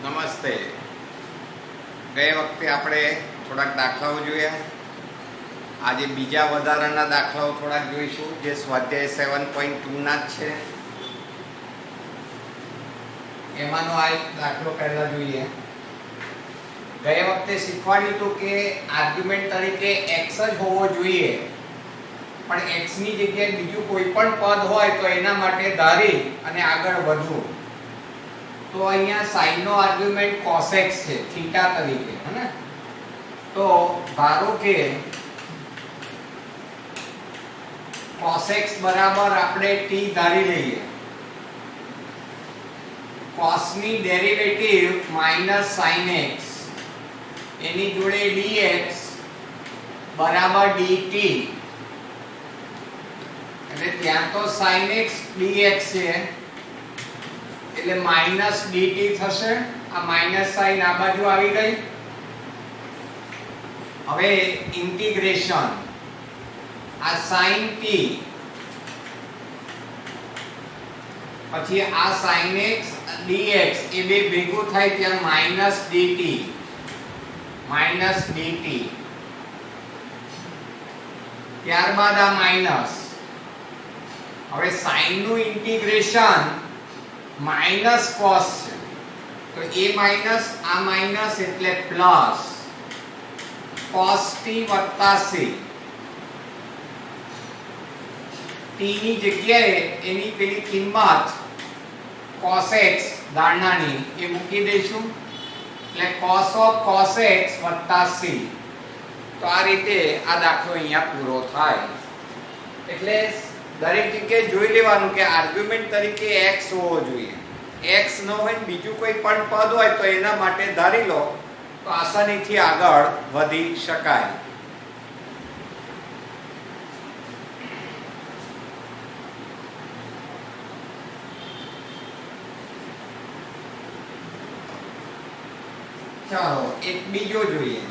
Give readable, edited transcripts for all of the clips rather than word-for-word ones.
નમસ્તે. ગઈ વખતે આપણે થોડાક દાખલાઓ જોયા. આજે બીજા વધારાના દાખલાઓ થોડાક જોઈશું જે સ્વાધ્યાય 7.2 ના જ છે. એમાંનો આ એક દાખલો પહેલા જોઈએ. ગઈ વખતે શીખવાડ્યું હતું કે આર્ગ્યુમેન્ટ તરીકે x જ હોવો જોઈએ, પણ x ની જગ્યાએ બીજું કોઈ પણ પદ હોય તો એના માટે ધારી અને આગળ વધવું. તો અહીંયા sin નો આર્ગ્યુમેન્ટ cos x છે થીટા તરીકે, હે ને? તો ધારો કે cos x બરાબર આપણે t ધારી લઈએ. cos ની ડેરિવેટિવ માઈનસ sin x એની જોડે dx બરાબર dt, એટલે ત્યાં તો sin x dx છે એટલે માઈનસ dt થશે. આ માઈનસ સાઈન આ બાજુ આવી ગઈ. હવે ઇન્ટિગ્રેશન આ sin t પછી આ sin x dx એ બે ભેગું થાય ત્યાં માઈનસ dt ત્યારબાદ આ માઈનસ. હવે sin નું ઇન્ટિગ્રેશન માઈનસ cos છે તો એ માઈનસ આ માઈનસ એટલે પ્લસ cos t વત્તા c. t ની જગ્યાએ એની પેલી કિંમત cos x ધારણાની એ મૂકી દઈશું એટલે cos of cos x વત્તા c. તો આ રીતે આ દાખલો અહીંયા પૂરો થાય. એટલે દરેક જગ્યાએ જોઈ લેવાનું કે આર્ગ્યુમેન્ટ તરીકે x હોવો જોઈએ. x ન હોય બીજું કોઈ પણ પદ હોય તો એના માટે ધારી લો તો આસાનીથી આગળ વધી શકાય. ચાલો એક બીજો જોઈએ.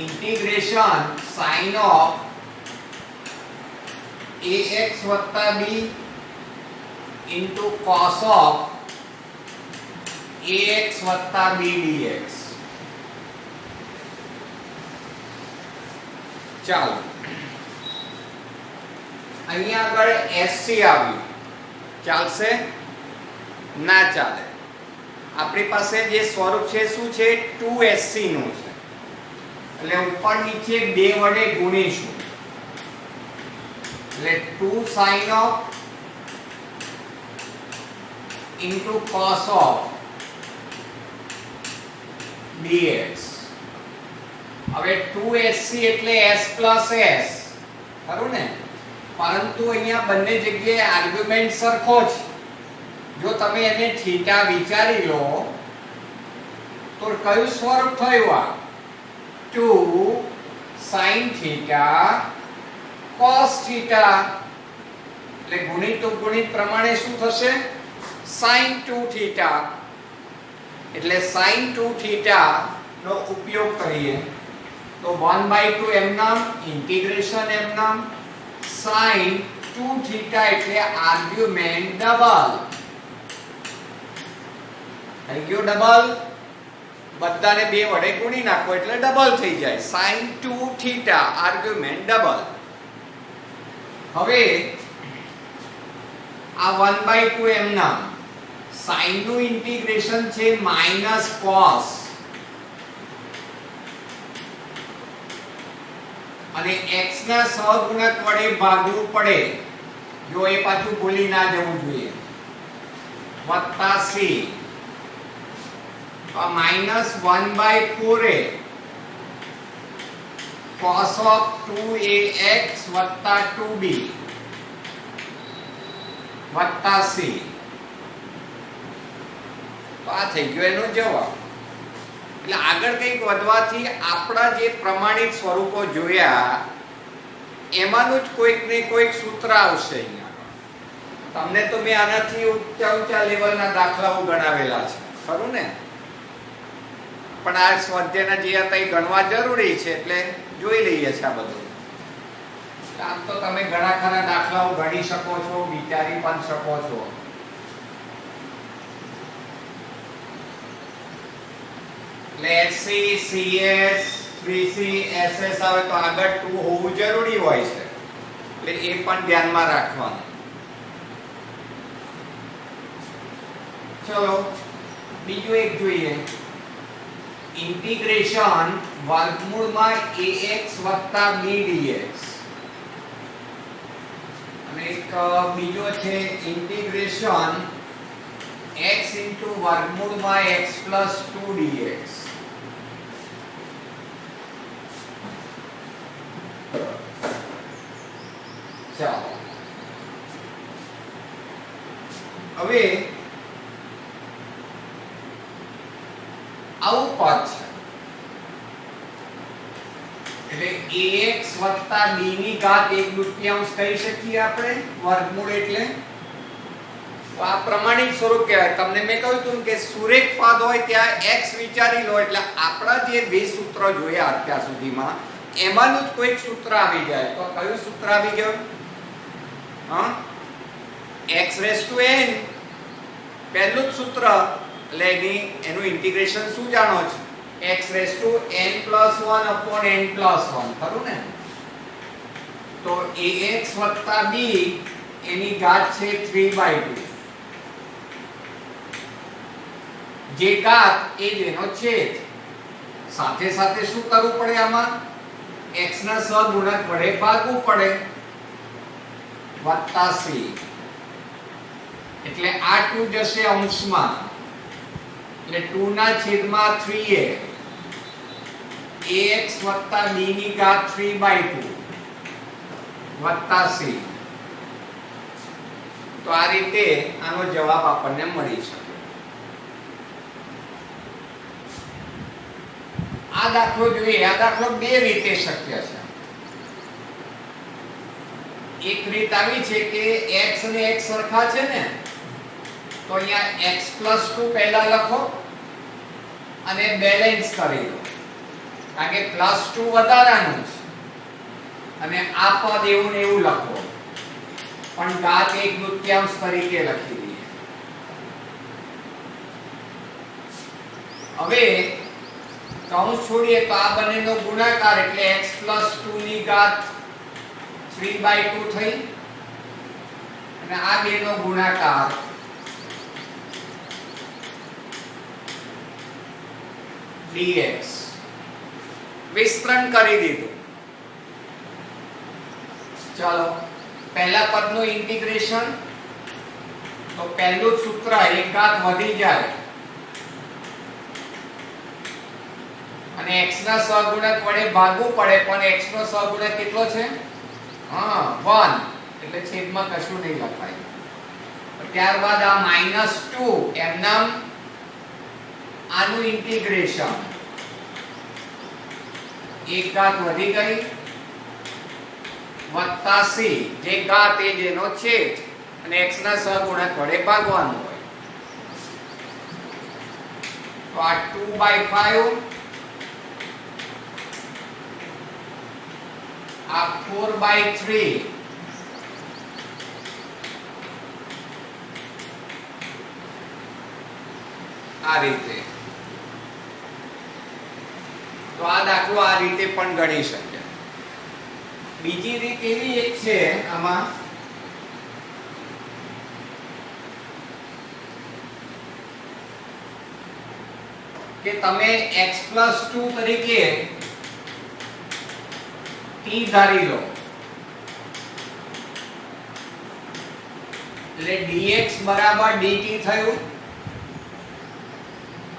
ઇન્ટિગ્રેશન sin of ax વત્તા b into cos of ax વત્તા b dx. ચાલો અહીંયા આગળ sc આવ્યું, ચાલશે? ના ચાલે. આપણી પાસે જે સ્વરૂપ છે શું છે? 2sc નું છે એટલે ઉપર નીચે બે વડે ગુણીશું એટલે 2 sin of into cos of dx. હવે 2sc એટલે s plus s, ખરું ને? પરંતુ અહીંયા બંને જગ્યાએ આર્ગ્યુમેન્ટ સરખો છે. જો તમે એને થીટા વિચારી લો તો કયું સ્વરૂપ થયું? આ 2 sin theta cos theta એટલે ગુણિત ઉપગુણિત પ્રમાણે શું થશે? sin 2 theta. એટલે sin 2 theta નો ઉપયોગ કરીએ તો 1/2 એમ નામ, ઇન્ટિગ્રેશન એમ નામ, sin 2 theta એટલે આર્ગ્યુમેન્ટ ડબલ થઈ ગયો. ડબલ બધાને બે વડે ગુણી નાખો એટલે ડબલ થઈ જાય. sin 2 theta argument double. હવે આ 1/2 એમ નામ, sin નું ઇન્ટિગ્રેશન છે માઈનસ cos અને x ના સહગુણક વડે ભાગવું પડે. જો એ પાછું ભૂલી ના જવું જોઈએ. વત્તા c minus 1/4a cos of 2ax વત્તા 2b વત્તા c. તો આ થઈ ગયો એનો જવાબ. એટલે આગળ કંઈક વધવાથી આપણા જે પ્રમાણિત સ્વરૂપો જોયા એમાંનું જ કોઈક ને કોઈક સૂત્ર આવશે. અહીંયા તમને તો મેં આનાથી ઊંચા લેવલના દાખલાઓ ગણાવેલા છે, ખરું ને? પણ આ સ્વાધ્યાયના જે હતા એ ગણવા જરૂરી છે એટલે જોઈ લઈએ છે આ બધું. આમ તો તમે ઘણા ખરા દાખલાઓ ગણી શકો છો, વિચારી પણ શકો છો. એટલે SC CS 3C SS આવે તો આગળ 2 હોવું જરૂરી હોય છે, એટલે એ પણ ધ્યાનમાં રાખવાનું. ચલો બીજું એક જોઈએ, ઇન્ટિગ્રેશન વર્ગમૂળમાં ax b dx, અને એક બીજો છે ઇન્ટિગ્રેશન x વર્ગમૂળમાં x 2 dx. ચાલો હવે આવું પદ છે એટલે ax b ની ઘાત 1/2 કહી શકીએ આપણે વર્ગમૂળ એટલે. તો આ પ્રમાણિક સ્વરૂપ કહેવાય. તમને મેં કહ્યું હતું કે સુરેખ પદ હોય ત્યાં x વિચારી લો એટલે આપણા જે બે સૂત્ર જોયા અત્યાર સુધીમાં એમાંનું જ કોઈક સૂત્ર આવી જાય. તો કયું સૂત્ર આવી ગયું? x⁻n પહેલું જ સૂત્ર, એટલે એનું ઇન્ટિગ્રેશન શું જાણો છો? x⁻n+1/n+1 ખરું ને? તો ax b એની ઘાત છે 3/2, જે ઘાત એ જેનો છેદ. સાથે સાથે શું કરવું પડે? આમાં x ના સહગુણક વડે ભાગવું પડે વત્તા c, એટલે આ 2 જશે અંશમાં, એટલે 2 ના છેદમાં 3a ax b ની ઘાત 3/2 વત્તા c. તો આ રીતે આનો જવાબ આપણને મળી શકે. આ દાખલો જોઈએ. આ દાખલો બે રીતે શક્ય છે. એક રીત આવી છે કે x અને x સરખા છે ને, તો અહીંયા x + 2 પહેલા લખો અને બેલેન્સ કરી દો, કારણ કે +2 વધારાનું છે, અને આ પદ એવું ને એવું લખો પણ ઘાત 1/2 તરીકે લખી દઈએ. હવે કૌંસ છોડીએ તો આ બંનેનો ગુણાકાર એટલે x + 2 ની ઘાત 3/2 થઈ, અને આ બેનો ગુણાકાર dx. વિસ્તરણ કરી દીધું. ચાલો પહેલા પદનું ઇન્ટિગ્રેશન, તો પહેલું સૂત્ર એક ઘાત વધી જાય અને x ના સહગુણક વડે ભાગવું પડે, પણ x નો સહગુણક કેટલો છે? 1, એટલે છેદમાં કશું નહીં લખાય. ત્યારબાદ આ -2 એમનામ આનું ઇન્ટિગ્રેશન, એક ઘાત વધી ગઈ વત્તા c, જે ઘાત એ જેનો છેદ અને x ના સહગુણક વડે ભાગવાનું હોય. તો આ 2/5, આ 4/3, આ રીતે. તો આ દાખલો આ રીતે પણ ગણી શકે. બીજી રીત એવી એક છે આમાં કે તમે x + 2 તરીકે t ધારી લો, એટલે dx = dt થયું,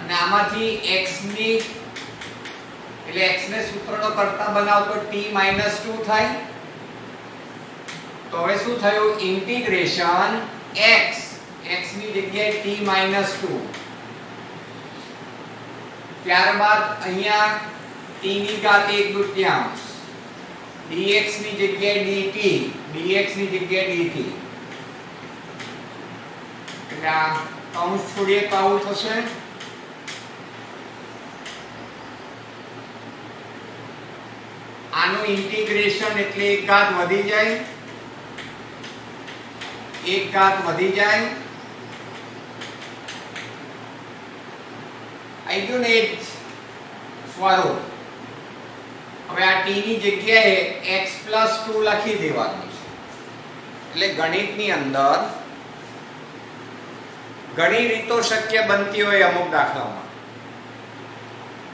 અને આમાંથી x ની એટલે x ને સૂત્રનો કરતા બનાવતો t - 2 થાય. તો હવે શું થયું? ઇન્ટિગ્રેશન x ની જગ્યાએ t - 2, ત્યારબાદ અહીંયા t ની ઘાત 1/2, dx ની જગ્યાએ dt, dx ની જગ્યાએ dt. એટલે આ કૌંસ છોડીએ તો આવું થશે. આનું ઇન્ટિગ્રેશન એટલે એક ઘાત વધી જાય, એક ઘાત વધી જાય. આવી ગયું ને? સ્વરૂપ. હવે આ t ની જગ્યાએ x+2 લખી દેવાનું છે. એટલે ગણિતની અંદર ઘણી રીતો શક્ય બનતી હોય અમુક દાખલામાં.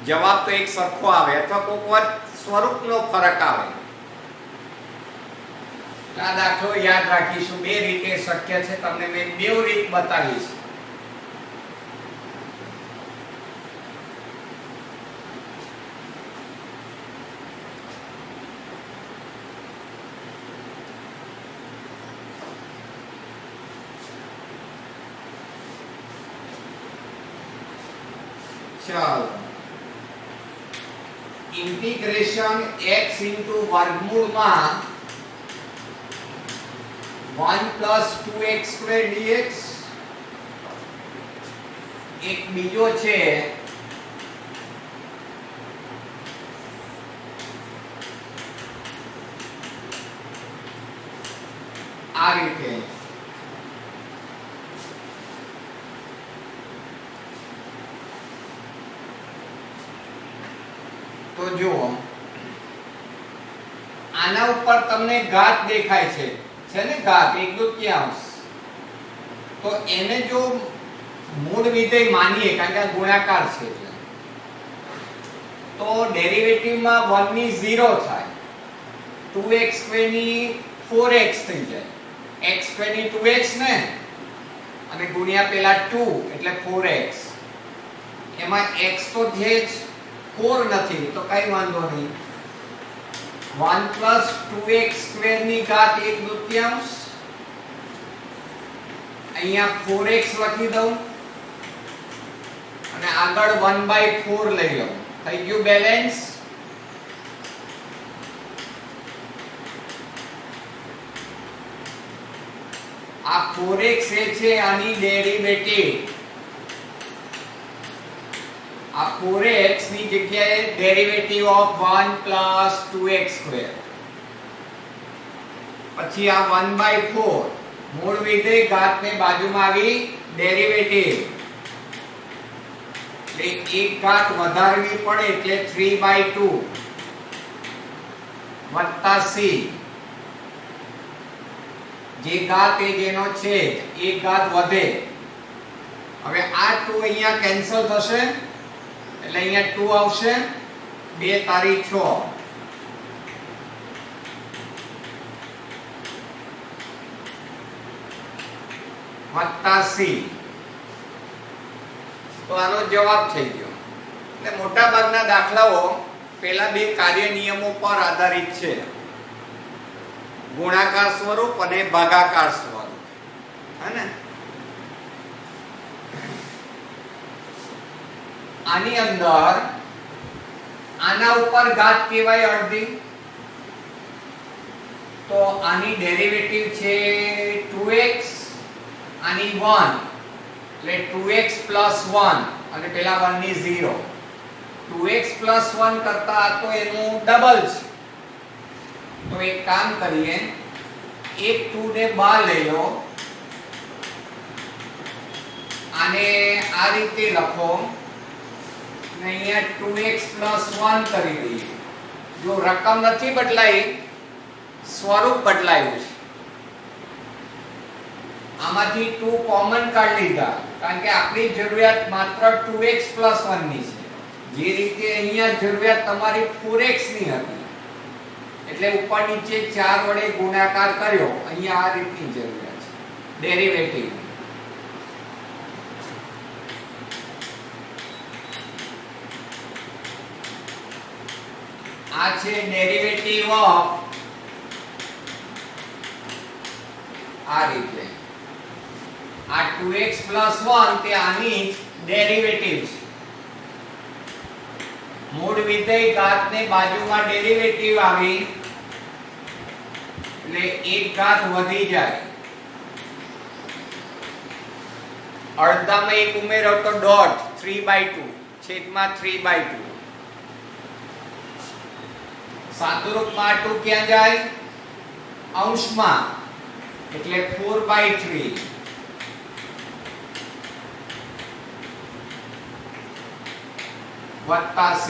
જવાબ તો એક સરખો આવે અથવા કોઈક વાર સ્વરૂપનો ફરક આવે. આ દાખલો યાદ રાખીશું. બે રીતે શક્ય છે, તમને મેં બે રીત બતાવીશ. ચાલો, ઇન્ટિગ્રેશન x ઇન્ટુ વર્ગમૂળમાં 1 plus 2x square dx. એક બીજો છે આ રીતે. તો જુઓ, આના ઉપર તમને ઘાત દેખાય છે ને, ઘાત 1/2. તો એને જો મૂળ વિધેય માનીએ, કારણ કે આ ગુણાકાર છે એટલે, તો ડેરિવેટિવ માં 1 ની 0 થાય, 2x સ્ક્વેર ની 4x થઈ જાય, x સ્ક્વેર ની 2x ને, અને ગુણ્યા પેલા 2 એટલે 4x. એમાં x તો છે જ, 4 નથી, તો કઈ વાંધો નહીં. 1 plus 2x square ની ઘાત 1/2. અહીંયા 4x લખી દઉં અને આગળ 1/4 લઈ લઉં. થઈ ગયું બેલેન્સ. આ 4x એ છે આની ડેરિવેટિવ. આ 4x ની જગ્યાએ derivative of 1 plus 2x square. પછી આ 1/4 મૂળ વિધેય ઘાત ને બાજુમાં આવી ડેરિવેટિવ, એટલે એક ઘાત વધારવી પડે એટલે 3/2 વત્તા c. જે ઘાત એ જેનો છે એક ઘાત વધે. હવે આ 2 અહીંયા કેન્સલ થશે એટલે અહીંયા 2 આવશે. 2 તારી 6 વત્તા c. તો આનો જવાબ થઈ ગયો. એટલે મોટા ભાગના દાખલાઓ પેલા બે કાર્ય નિયમો પર આધારિત છે, ગુણાકાર સ્વરૂપ અને ભાગાકાર સ્વરૂપ. હે ને? આની અંદર આના ઉપર ઘાત કેવાય અડધી. તો આની ડેરિવેટિવ છે 2x, આની 1 એટલે 2x plus 1 અને પેલા 1 ની 0. 2x plus 1 કરતા તો એનું ડબલ છે. તો એક કામ કરીએ, એક 2 ને બહાર લઈ લો, આને આ રીતે લખો ને અહીંયા 2x plus 1 કરી દઈએ. જો રકમ નથી બદલાઈ, સ્વરૂપ બદલાયું છે. આમાંથી 2 કોમન કાઢી લીધા, કારણ કે આપણી જરૂરિયાત માત્ર 2x plus 1 ની છે. જે રીતે અહીંયા જરૂરિયાત તમારી 4x ની હતી, એટલે ઉપર નીચે 4 વડે ગુણાકાર કર્યો. અહીંયા આ રીતની જરૂરિયાત છે ડેરિવેટિવ. આ છે ડેરિવેટિવ ઓફ, આ રીતે. આ 2x plus 1 તે આની ડેરિવેટિવ છે. મૂળ વિધેય ઘાત ને બાજુમાં ડેરિવેટિવ આવી એટલે એક ઘાત વધી જાય. અડધામાં એક ઉમેરો તો ડોટ 3/2 છેદમાં 3/2. સાદુરૂપમાં 2 ક્યાં જાય? અંશમાં, એટલે 4/3 વત્તા c.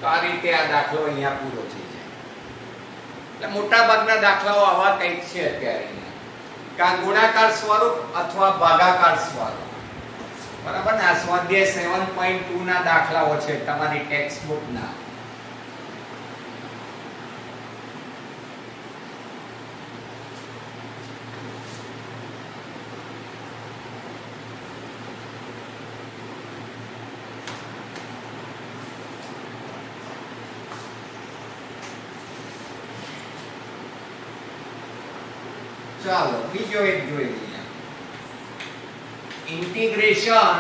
તો આ રીતે આ દાખલો અહીંયા પૂરો થઈ જાય. એટલે મોટા ભાગના દાખલાઓ આવા કંઈક છે અત્યારે, કાં ગુણાકાર સ્વરૂપ અથવા ભાગાકાર સ્વરૂપ. બરાબર ને? આ સ્વાધ્યાય 7.2 ના દાખલાઓ છે તમારી ટેક્સ્ટ બુકના. ચાલો બીજો એક જોઈ લઈએ. ઇન્ટિગ્રેશન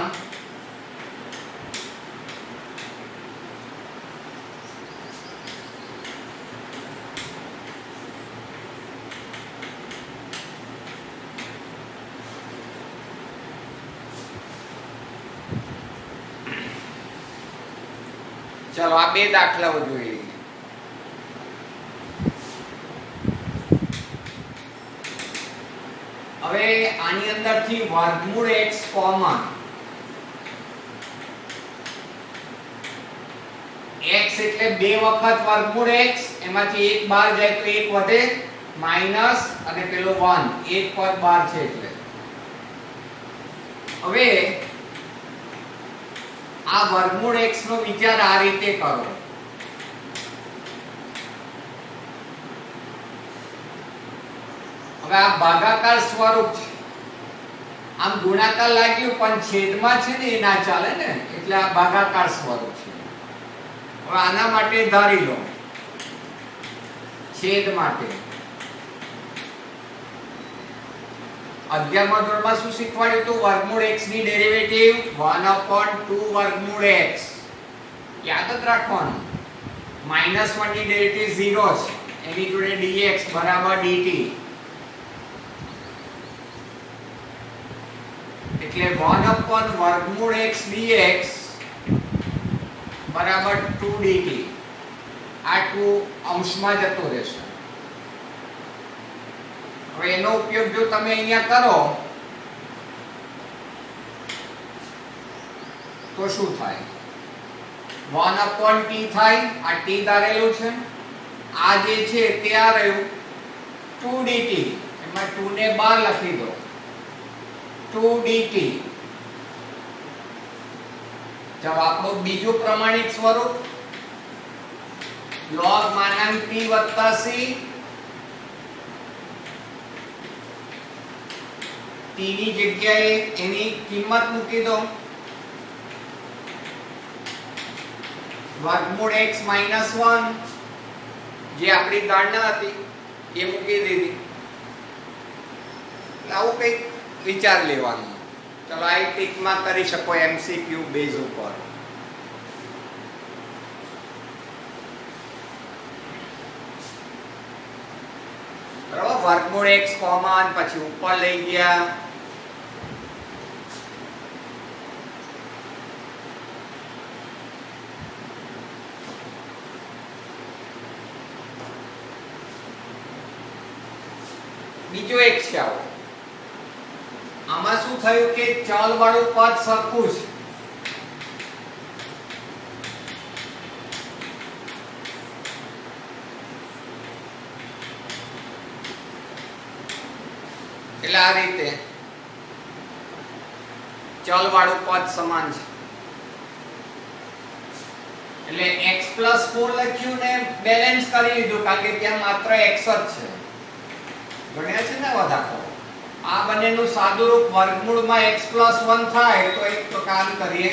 ચાલો આ બે દાખલાઓ જોઈ લઈએ. હવે આની અંદરથી વર્ગમૂળ x કોમન, x એટલે બે વખત વર્ગમૂળ x, એમાંથી એક બહાર જાય તો એક વધે માઈનસ અને પેલો 1, એક પદ બહાર છે એટલે. હવે આ વર્ગમૂળ x નો વિચાર આ રીતે કરો. હવે આ ભાગાકાર સ્વરૂપ છે, આમ ગુણાકાર લાગ્યું પણ છેદમાં છે ને એ ના ચાલે ને, એટલે આ ભાગાકાર સ્વરૂપ છે. હવે આના માટે ધારી લો છેદ માટે 11મા ધોરણમાં શું શીખવાડ્યું હતું? વર્ગમૂળ x ની ડેરિવેટિવ 1/2 વર્ગમૂળ x. યાદ જ રાખવાનું. -1 ની ડેરિવેટિવ 0 છે, એની જોડે dx બરાબર dt. એટલે 1/વર્ગમૂળ x dx બરાબર 2 dt. આ 2 અંશમાં જતો રહેશે. હવે એનો ઉપયોગ જો તમે અહીંયા કરો તો શું થાય? 1/t થાય. આ t ધારેલું છે, આ જે છે તે આ રહ્યું 2 dt. એમાં 2 ને બહાર લખી દો, 2 dt. ચાલો આપણું બીજું પ્રમાણિત સ્વરૂપ log માનાંક p વત્તા c. t ની જગ્યાએ એની કિંમત મૂકી દો. વર્ગમૂળ x - 1 જે આપણી ધારણા હતી એ મૂકી દીધી. આવું કંઈક વિચાર લેવાનો. ચલો આ ટીકમાં કરી શકો MCQ બેઝ ઉપર. બરાબર? વર્ગમૂળ x કોમન, પછી ઉપર લઈ ગયા. બીજો એક છે આવો. આમાં શું થયું કે ચલ વાળું પદ સરખું છે. એટલે આ રીતે ચલ વાળું પદ સમાન છે. એટલે x+4 લખ્યું ને બેલેન્સ કરી લીધું, કારણ કે ત્યાં માત્ર x જ છે. ગણ્યા છે ને વધારો. આ બંનેનું સાદુરૂપ વર્ગમૂળમાં x+1 થાય તો એક તો કામ કરીએ,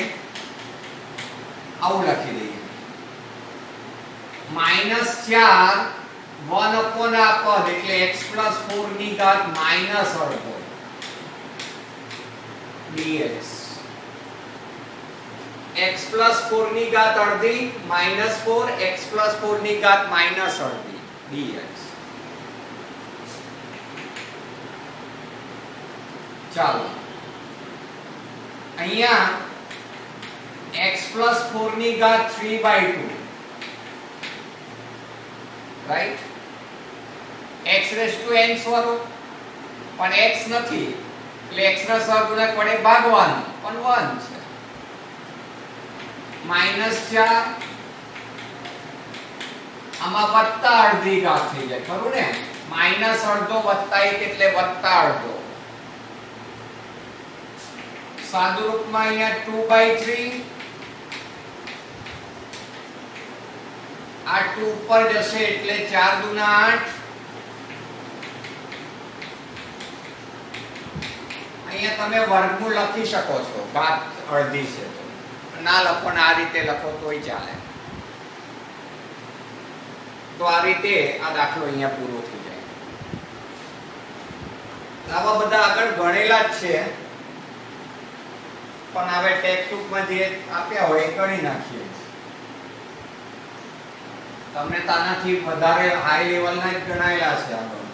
આવું લખી દઈએ. -4 1/આ પદ એટલે x+4 ની ઘાત -અડધો dx. x+4 ની ઘાત અડધી -4, x+4 ની ઘાત -અડધી dx. ચાલો અહીંયા x+4 ની ઘાત 3/2, રાઈટ? x⁻n સ્વરૂપ, પણ x નથી એટલે x ના સહગુણક વડે ભાગવાનું, પણ 1 છે. -4 આમાં વત્તા અડધી ઘાત થઈ જાય, ખરું ને? માઈનસ અડધો વત્તા 1 એટલે વત્તા અડધો. સાદુ રૂપમાં અહીંયા 2/3, આ 2 ઉપર જશે એટલે 4 દુના 8. અહીંયા તમે વર્ગમૂળ લખી શકો છો, ઘાત અડધી છે તો ના લખો ને આ રીતે લખો તોય ચાલે. તો આ રીતે આ દાખલો અહીંયા પૂરો થઈ જાય. આવા બધા આગળ ગણેલા જ છે, પણ હવે ટેક્સ્ટબુકમાં જે આપ્યા હોય એ ગણી નાખીએ. તમને તાનાથી વધારે હાઈ લેવલના જ ગણાયેલા છે આગળ,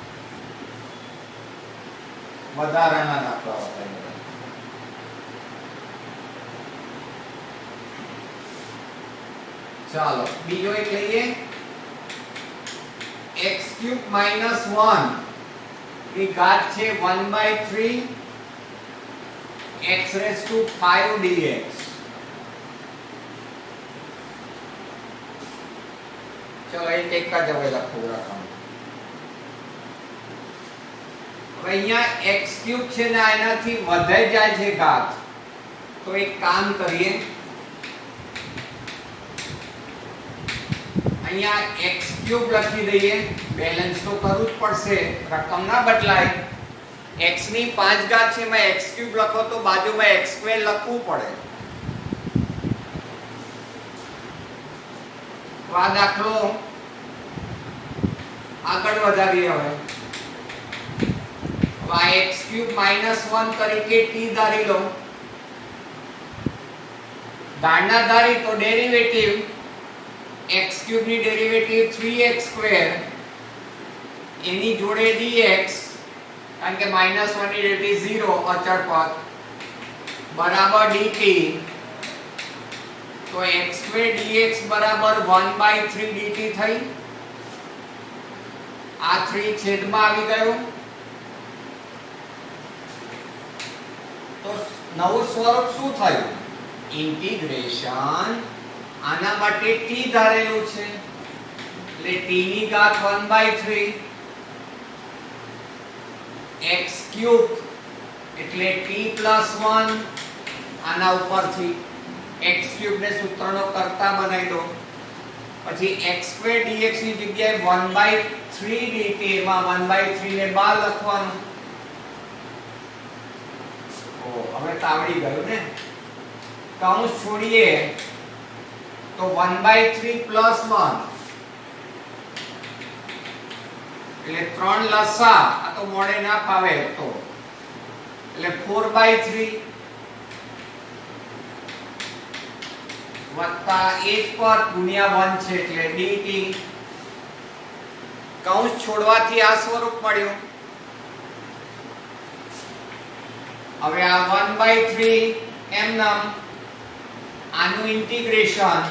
વધારાના દાખલાઓ હતા. ચાલો બીજો એક લઈએ. x³ - 1 ની ઘાત છે 1/3 x⁵5 dx. ચલો એક એક જ હવે લખું રકમ. હવે અહીંયા x³ છે ને એનાથી વધે જાય છે ઘાત, તો એક કામ કરીએ, અહીંયા x³ લખી દઈએ. બેલેન્સ તો કરવું જ પડશે, રકમ ના બદલાય. x ની 5 ઘાત છે એમાં x³ લખો તો બાજુમાં x² લખવું પડે. આ દાખલો આગળ વધારીએ. હવે આ x³ - 1 તરીકે t ધારી લો. ધારણા ધારી તો ડેરિવેટિવ x³ ની ડેરિવેટિવ 3x², એની જોડે dx, કારણ કે -1 ની ડેરિવેટિવ 0 અચળ પદ, બરાબર dt. તો x² dx બરાબર 1/3 dt થઈ. આ 3 છેદમાં આવી ગયું. તો નવું સ્વરૂપ શું થયું? ઇન્ટિગ્રેશન. આના માટે t ધારેલું છે એટલે t ની ઘાત 1/3 x³ એટલે t + 1. આના ઉપરથી x³ ને સૂત્રનો કરતા બનાવી દો. પછી x² dx ની જગ્યાએ 1/3 dt, એમાં 1/3 ને બહાર લખવાનું. હવે તાવડી ગયું ને. કૌંસ છોડીએ તો 1/3 + 1 એટલે 3 લસા. આ તો મોડે ના ફાવે તો એટલે 4/3 વત્તા 1 પર ગુણ્યા 1 છે એટલે dt. કૌંસ છોડવાથી આ સ્વરૂપ મળ્યું. હવે આ 1/3 એમ નામ, આનું ઇન્ટિગ્રેશન,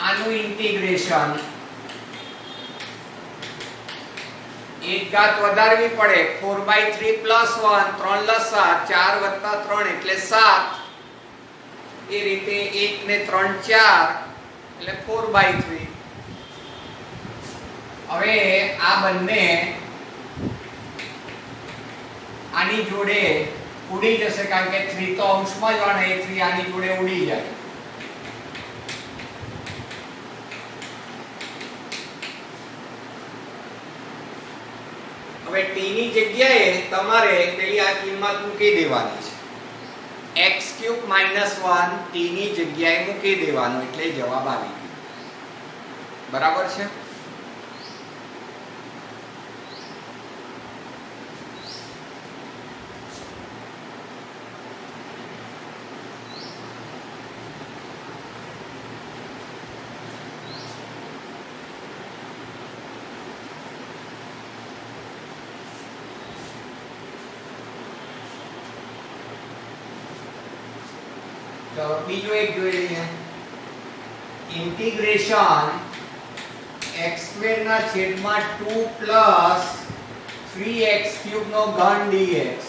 આનું ઇન્ટિગ્રેશન. એક ઘાત વધારવી પડે. 4/3 + 1, 3 લસા, 4 + 3 એટલે 7. એ રીતે 1 ને 3 4 એટલે 4/3. હવે આ બંને આની જોડે ઉડી જશે, કારણ કે 3 તો અંશમાં જ વાળે, 3 આની જોડે ઉડી જાય. હવે t ની જગ્યાએ તમારે પેલી આ કિંમત મૂકી દેવાની છે. x³ - 1 t ની જગ્યાએ મૂકી દેવાનું એટલે જવાબ આવી ગયો. બરાબર છે? તો બીજો એક જોઈ લઈએ. ઇન્ટિગ્રેશન x² ના છેદમાં 2 + 3x³ નો ઘન dx.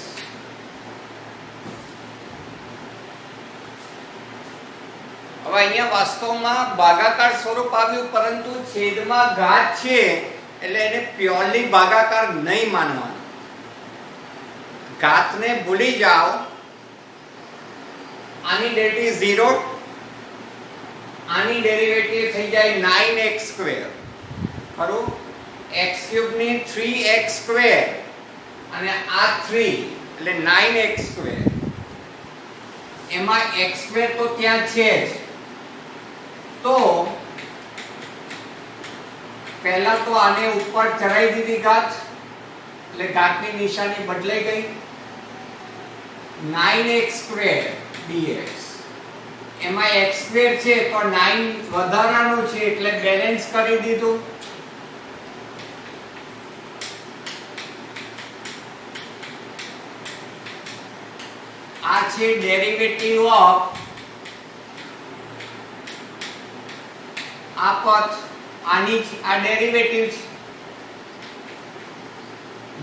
હવે અહીંયા વાસ્તવમાં ભાગાકાર સ્વરૂપ આવ્યું, પરંતુ છેદમાં ઘાત છે એટલે એને પ્યોરલી ભાગાકાર નહીં માનવાનો. ઘાતને ભૂલી જાઓ. આની ડેરિવેટિવ 0, આની ડેરિવેટિવ થઈ જાય 9x², ખરું? x³ ની 3x² અને આ 3 એટલે 9x². એમાં x² તો ત્યાં છે જ, તો પહેલા તો આને ઉપર ચડાઈ દીધી ઘાત, એટલે ઘાતની નિશાની બદલાઈ ગઈ. 9x² dx, એમાં x² છે તો 9 વધારાનું છે એટલે બેલેન્સ કરી દીધું. આ છે ડેરિવેટિવ ઓફ આ પદ, આની આ ડેરિવેટિવ છે.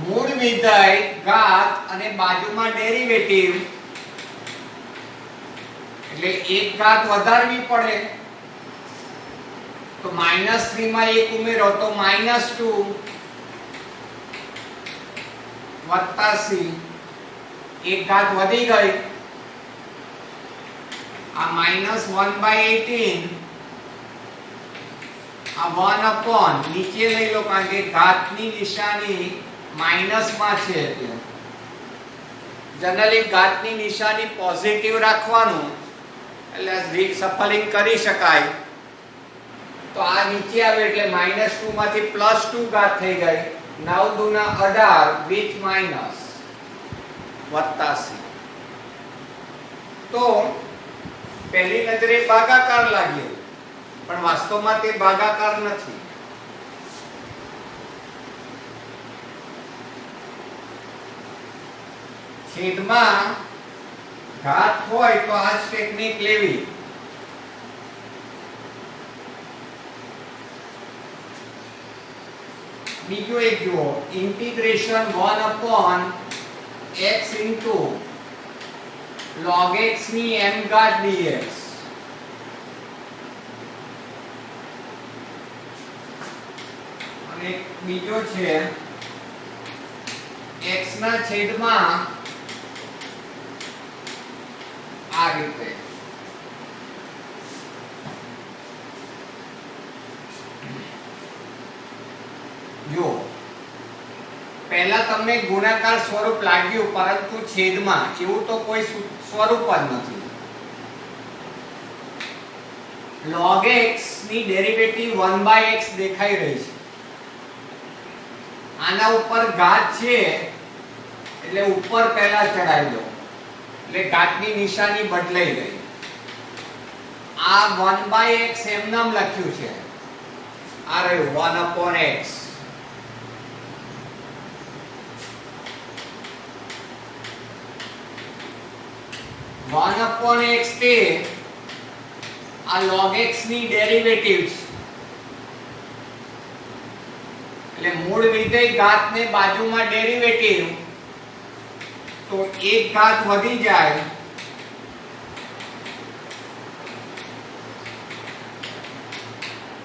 મૂળ વિધેય ઘાત અને બાજુમાં ડેરિવેટિવ એટલે એક ઘાત વધારવી પડે, તો -3 માં 1 ઉમેરો તો -2 વત્તા c, એક ઘાત વધી ગઈ. આ -1/18, આ 1 નીચે લઈ લો કારણ કે ઘાતની નિશાની માઈનસમાં છે, એટલે જનરલી ઘાતની નિશાની પોઝિટિવ રાખવાનું એટલે સફલિંગ કરી શકાય. તો આ નીચે આવે એટલે -2 માંથી +2 ઘાત થઈ ગઈ. 9 દુના 18 વિથ માઈનસ વત્તા c. તો પહેલી નજરે ભાગાકાર લાગ્યો, પણ વાસ્તવમાં તે ભાગાકાર નથી. છેદમાં ઘાત હોય તો આ જ ટેકનિક લેવી. બીજું એક જુઓ, integration 1/x into log x ની m ઘાત dx. અને બીજો છે x ના છેદમાં આ રીતે. જો પહેલા તમને ગુણાકાર સ્વરૂપ લાગ્યું, પરંતુ છેદમાં એવું તો કોઈ સ્વરૂપ જ નથી. log x ની ડેરિવેટિવ 1/x દેખાઈ રહી છે. આના ઉપર ઘાત છે એટલે ઉપર પહેલા ચડાવી દો, એટલે ઘાતની નિશાની બદલાઈ ગઈ. આ 1/x એમ નામ લખ્યું છે, આ રહ્યું 1/x. x તે આ log x ની ડેરિવેટિવ છે, એટલે મૂળ વિધેય ઘાત ને બાજુમાં ડેરિવેટિવ, તો એક ઘાત વધી જાય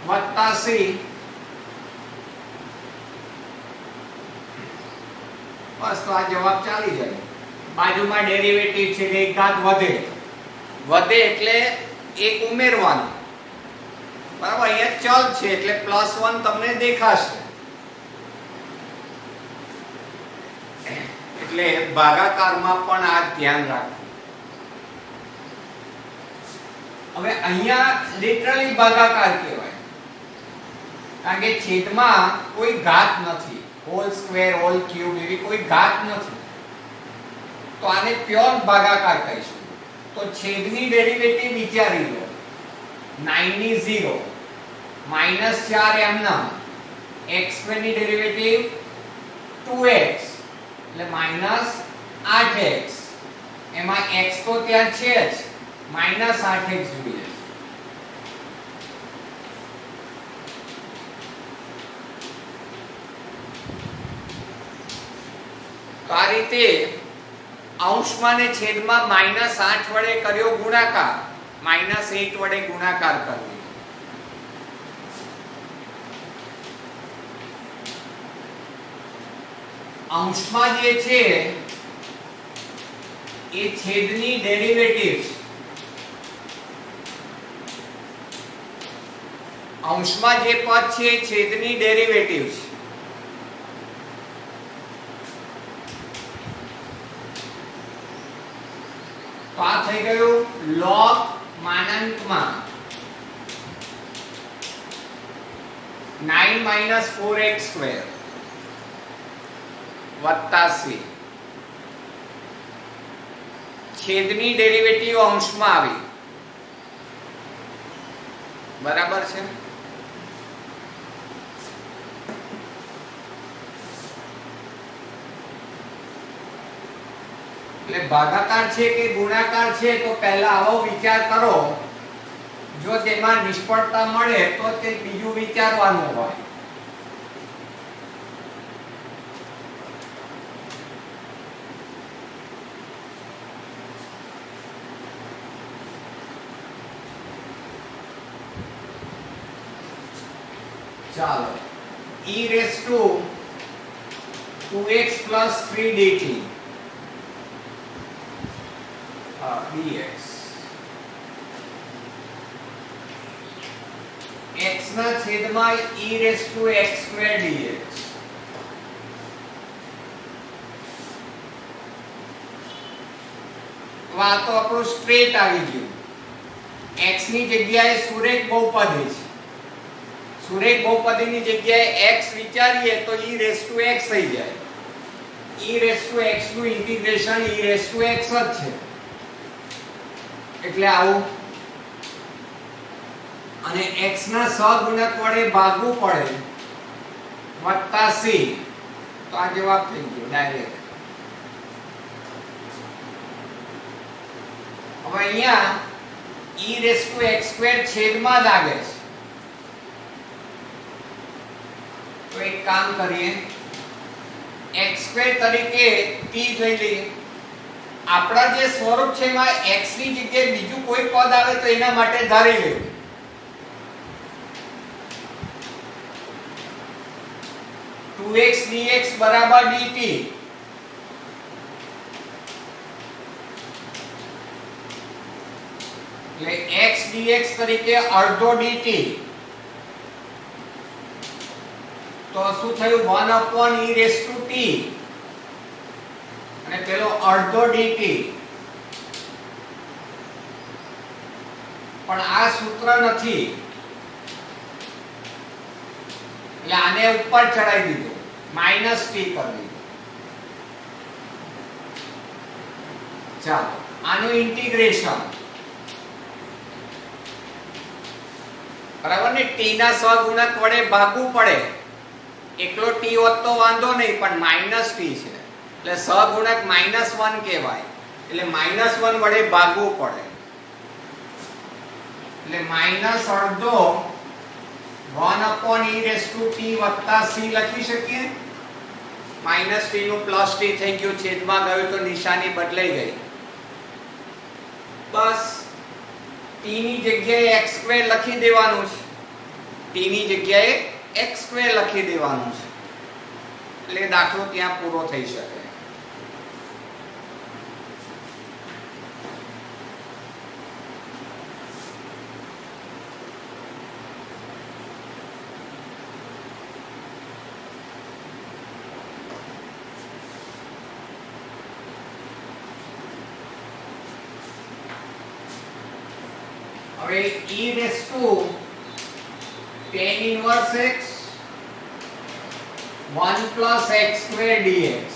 વત્તા c. બસ, તો આ જવાબ ચાલી જાય. બાજુમાં ડેરિવેટિવ છે એટલે એક ઘાત વધે એટલે એક ઉમેરવાનું, બરાબર? અહીંયા ચલ છે એટલે +1 તમને દેખાશે. એટલે ભાગાકારમાં પણ આ ધ્યાન રાખવું. હવે અહીંયા લિટરલી ભાગાકાર કહેવાય, કારણ કે છેદમાં કોઈ ઘાત નથી, હોલ સ્ક્વેર, હોલ ક્યુબ એવી કોઈ ઘાત નથી, તો આને પ્યોર ભાગાકાર કહીશું. તો છેદની ડેરિવેટિવ વિચારી લો, 9 ની 0, -4 એમના, x² ની ડેરિવેટિવ 2x એટલે -8x. એમાં x તો ત્યાં છે જ, -8x જોઈએ. તો આ રીતે અંશમાં ને છેદમાં -8 વડે કર્યો ગુણાકાર, -8 વડે ગુણાકાર કરવી. અંશમાં જે છે એ છેદની ડેરિવેટિવ્સ, અંશમાં જે પદ છે એ છેદની ડેરિવેટિવ્સ. તો આ થઈ ગયું log માનાંકમાં 9 - 4x² વત્તા c. છેદની ડેરિવેટિવ અંશમાં આવી. બરાબર છે. એટલે ભાગાકાર છે કે ગુણાકાર છે તો પહેલા આવો વિચાર કરો. જો તેમાં નિષ્ફળતા મળે તો તે બીજું વિચારવાનું હોય. ચાલો e raised to 2x plus 3 dt dx x ના છેદમાં e raised to x square dx. આ તો આપણું સ્ટ્રેટ આવી ગયું. x ની જગ્યાએ સુરેખ બહુપદી છે. સુરેખ બહુપદીની જગ્યાએ x વિચારીએ તો e raised to x થઈ જાય. e raised to x નું integration e raised to x જ છે. એટલે આવું. અને x ના સહગુણક વડે ભાગવું પડે વત્તા c. તો આ જવાબ થઈ ગયો ડાયરેક્ટ. હવે અહીંયા e raised to x square છેદમાં જ આવે છે. તો એક કામ કરીએ, x² તરીકે t લઈ લઈએ. આપણા જે સ્વરૂપ છે એમાં x ની જગ્યાએ બીજું કોઈ પદ આવે તો એના માટે ધારી લેવું. टू एक्स dx बराबर dt. એટલે x dx તરીકે અડધો dt. તો શું થયું 1 e raised to t અને પેલો અડધો dt. પણ આ સૂત્ર નથી એટલે આને ઉપર ચડાવી દીધું, -t કરી દીધું. ચાલો આનું ઇન્ટિગ્રેશન બરાબર ને. t ના સહગુણક વડે ભાગવું પડે. એકલો t હોત તો વાંધો નહીં, પણ -t છે એટલે સહગુણક -1 કહેવાય. એટલે -1 વડે ભાગવું પડે. એટલે -અડધો 1 e raised to t વત્તા c લખી શકીએ. -t નું +t થઈ ગયું, છેદમાં ગયું તો નિશાની બદલાઈ ગઈ. બસ t ની જગ્યાએ x² લખી દેવાનું છે. t ની જગ્યાએ x² લખી દેવાનું છે એટલે દાખલો ત્યાં પૂરો થઈ શકે. હવે e raised to tan inverse x 1 plus x square dx.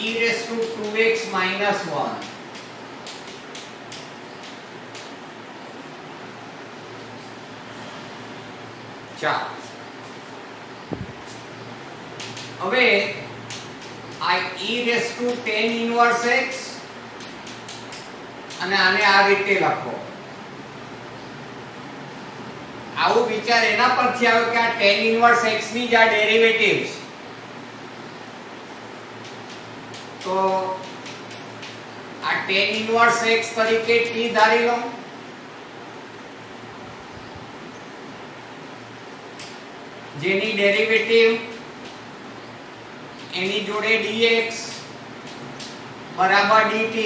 e raised to 2x minus 1. ચાલો હવે આ e raised to tan inverse x અને આને આ રીતે લખો. આવું વિચાર એના પરથી આવ્યો કે આ tan inverse x ની જે ડેરિવેટિવ છે તો આ tan ઇન્વર્સ x તરીકે t ધારી લો, જેની ડેરિવેટિવ એની જોડે dx બરાબર dt,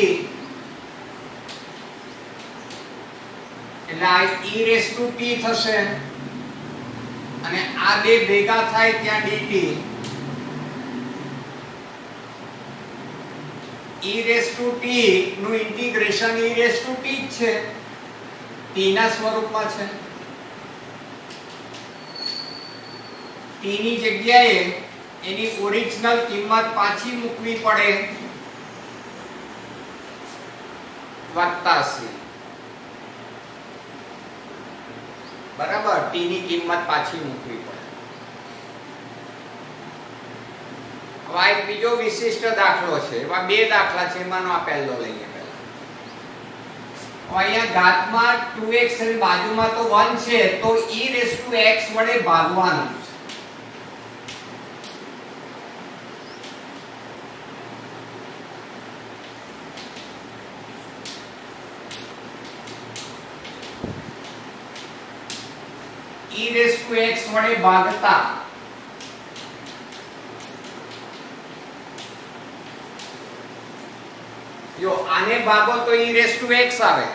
એટલે આ e રેસ ટુ t થશે અને આ બે ભેગા થાય ત્યાં dt, e raise to t નું integration e raise to t જ છે, t ના સ્વરૂપમાં છે. t ની જગ્યાએ એની ઓરિજિનલ કિંમત પાછી મૂકવી પડે વત્તા c. બરાબર, t ની કિંમત પાછી મૂકવી પડે. હવે એક બીજો વિશિષ્ટ દાખલો છે, એવા બે દાખલા છે, એમાંનો આ પહેલો લઈએ પહેલા. હવે અહીંયા ઘાતમાં 2x અને બાજુમાં તો 1 છે, તો e રેસ ટુ x વડે ભાગવાનું છે. e રેસ ટુ x વડે ભાગતા જો આને ભાગો તો e રેસ ટુ x આવે,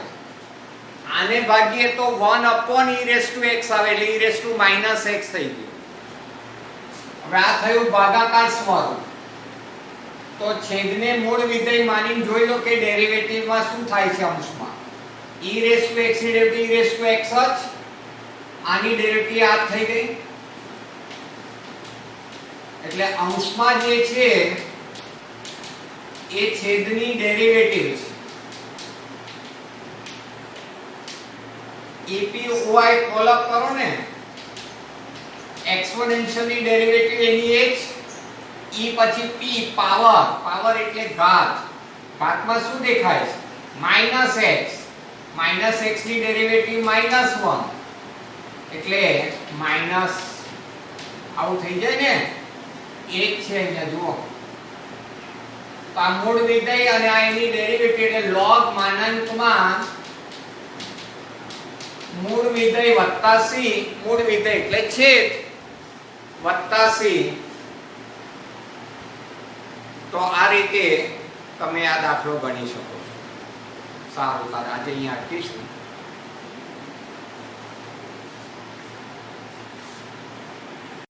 આને ભાગીએ તો 1 upon e raise to x આવે, એટલે e raise to minus x થઈ ગયું. હવે આ થયું ભાગાકાર સ્વરૂપ. તો છેદને મૂળ વિધેય માનીને જોઈ લો કે ડેરિવેટિવમાં શું થાય છે અંશમાં. e રેસ ટુ x ની derivative e raise to x જ, આની ડેરિવેટિવ આ થઈ ગઈ, એટલે અંશમાં જે છે એ છેદની ડેરિવેટિવ છે. epy કોલઅપ કરો ને, એક્સપોનેન્શિયલ ની ડેરિવેટિવ એની એ જ, e પછી p પાવર, પાવર એટલે ઘાત, ઘાતમાં શું દેખાય છે -x, -x ની ડેરિવેટિવ -1, એટલે માઈનસ આવું થઈ જાય ને, 1 છે અહીંયા જુઓ. તો આ મૂળ વિધેય અને આ એની ડેરિવેટિવ એટલે log માનાંકમાં મૂળ વિધેય વત્તા c, મૂળ વિધેય એટલે છેદ વત્તા c. તો આ રીતે તમે આ દાખલો ગણી શકો છો. સારું, તારે આજે અહીંયા અટકીશું.